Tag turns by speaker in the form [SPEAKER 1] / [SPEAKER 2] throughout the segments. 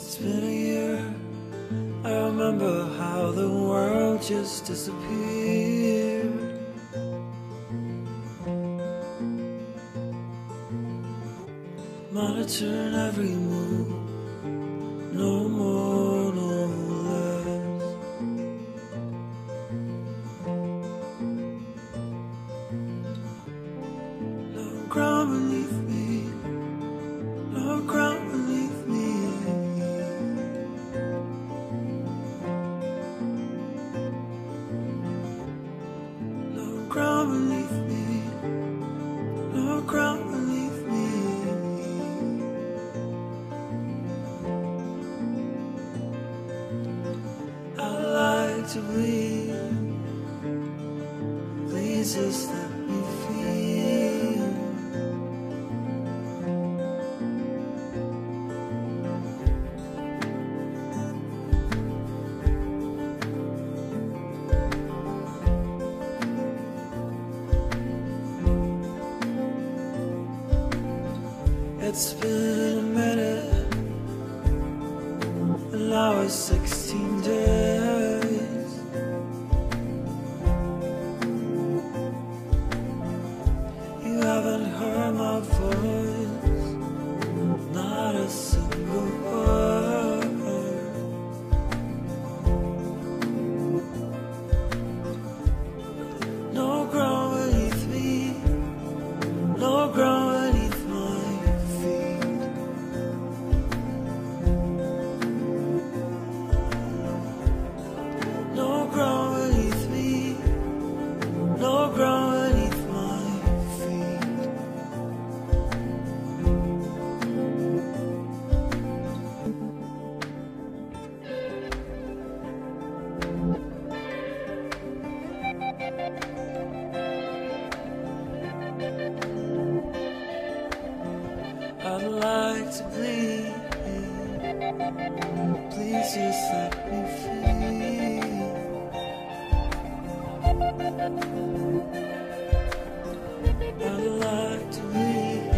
[SPEAKER 1] It's been a year. I remember how the world just disappeared. Monitoring every move, no more, no less. No ground beneath me, no ground beneath me. No ground beneath me, no ground beneath me. To bleed, please just let me feel. It's been a minute, and now it's 16 days. Haven't heard my voice, not a single word. No ground beneath me, no ground beneath my feet. No ground beneath me, no ground beneath my feet. I'd like to bleed, please just let me feel. I'd like to bleed,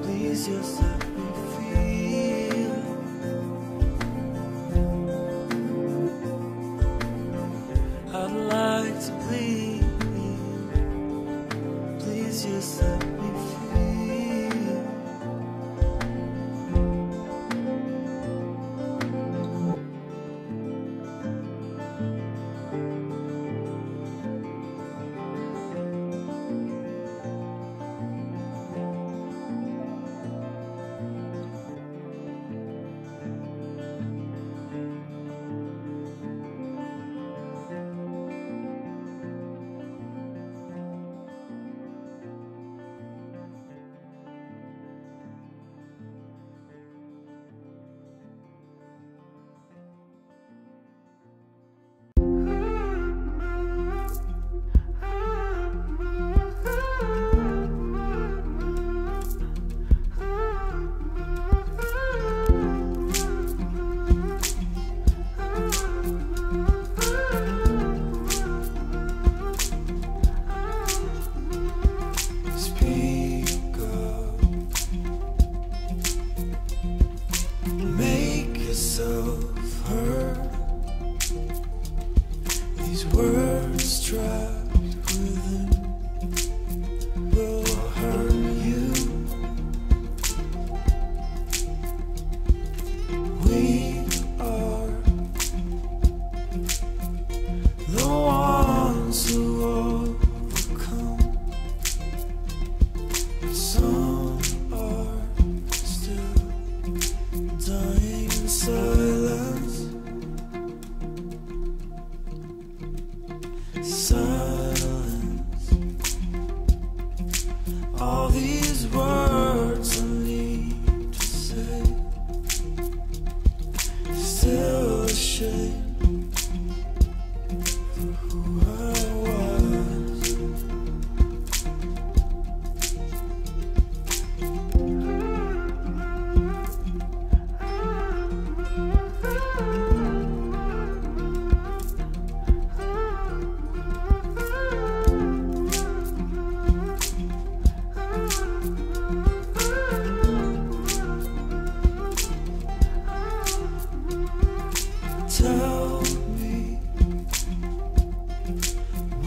[SPEAKER 1] please just let me feel. I'd like to bleed, please just let me feel.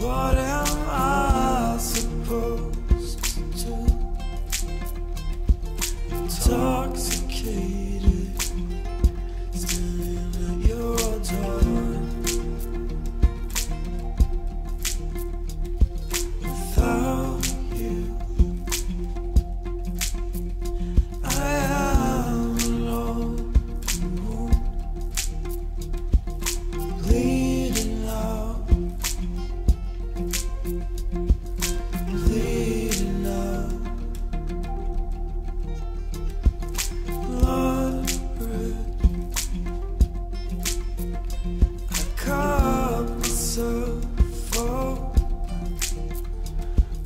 [SPEAKER 1] What am I supposed to do? Intoxicated, standing at your door. Without you, I am alone, bleeding out, bleeding out, blood red. I cut myself off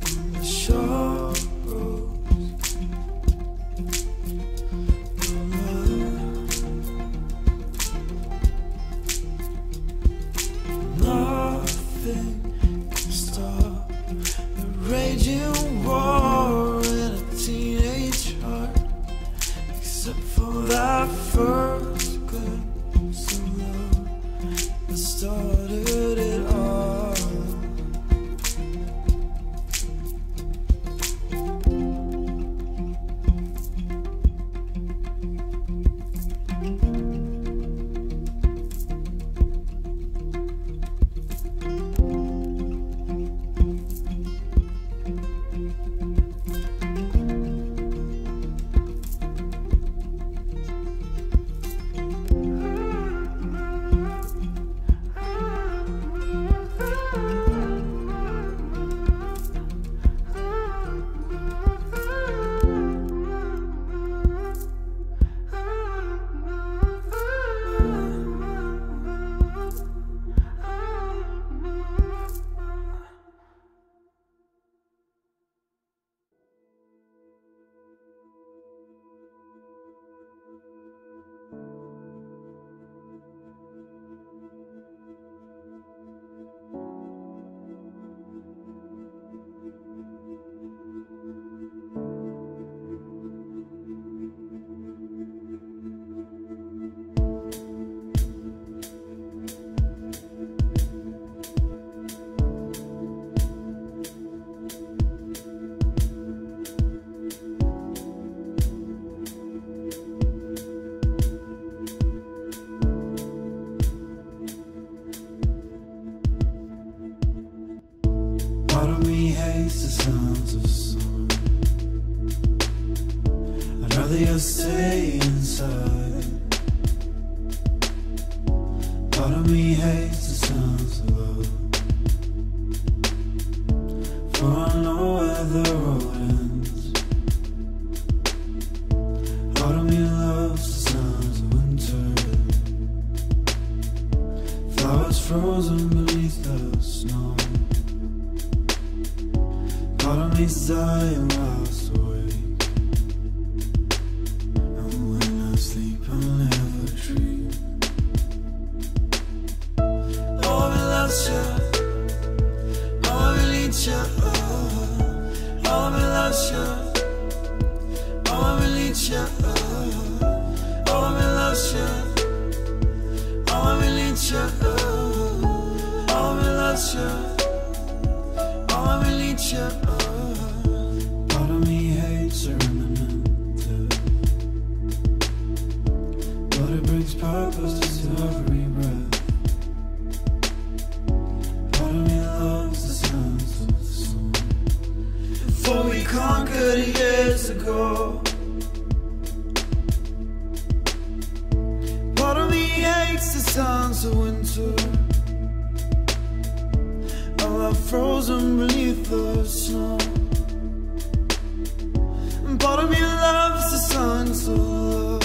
[SPEAKER 1] on the short road. Nothing can stop the raging war in a teenage heart, except for that first glimpse of love that started it all. Part of me hates the sounds of summer. I'd rather just stay inside. Part of me hates the sounds of love, for I know where the road ends. Part of me loves the sounds of winter, flowers frozen beneath the snow. Part of me's dying whilst awake, and when I sleep I'll never dream. Oh, I loves you, oh, I need you, oh, I loves you, oh, I need you, oh, I loves you, oh, I need you, oh, I loves you, oh, I need you. Part of me hates her imminent, but it brings purpose to every breath. Part of me loves the sounds of the sun, for we conquered years ago. Part of me hates the sounds of winter, frozen beneath the snow. And part of me loves the songs of love,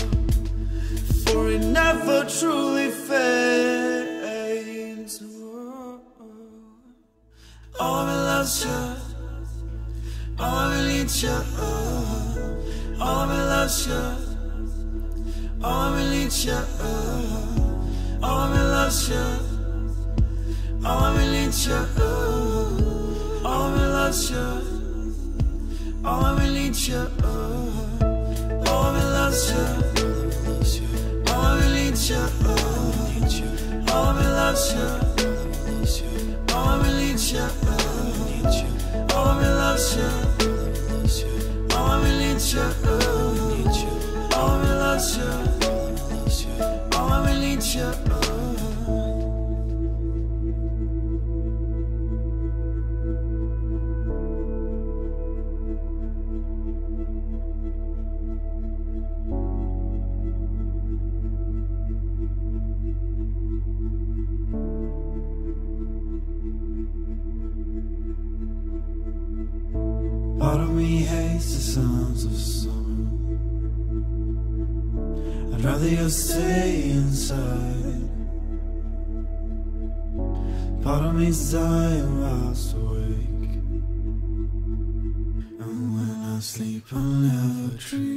[SPEAKER 1] for it never truly fades. Oh, I loves you, oh, I need you, oh, I loves you, oh, I need you, oh, I loves you, oh, I need you, oh, I loves you, oh, I need you, oh, I loves you, oh, I need you, oh, I loves you, oh, I need you. taste the sounds of summer. I'd rather you stay inside. Part of me's dying whilst awake, and when I sleep I'll never dream.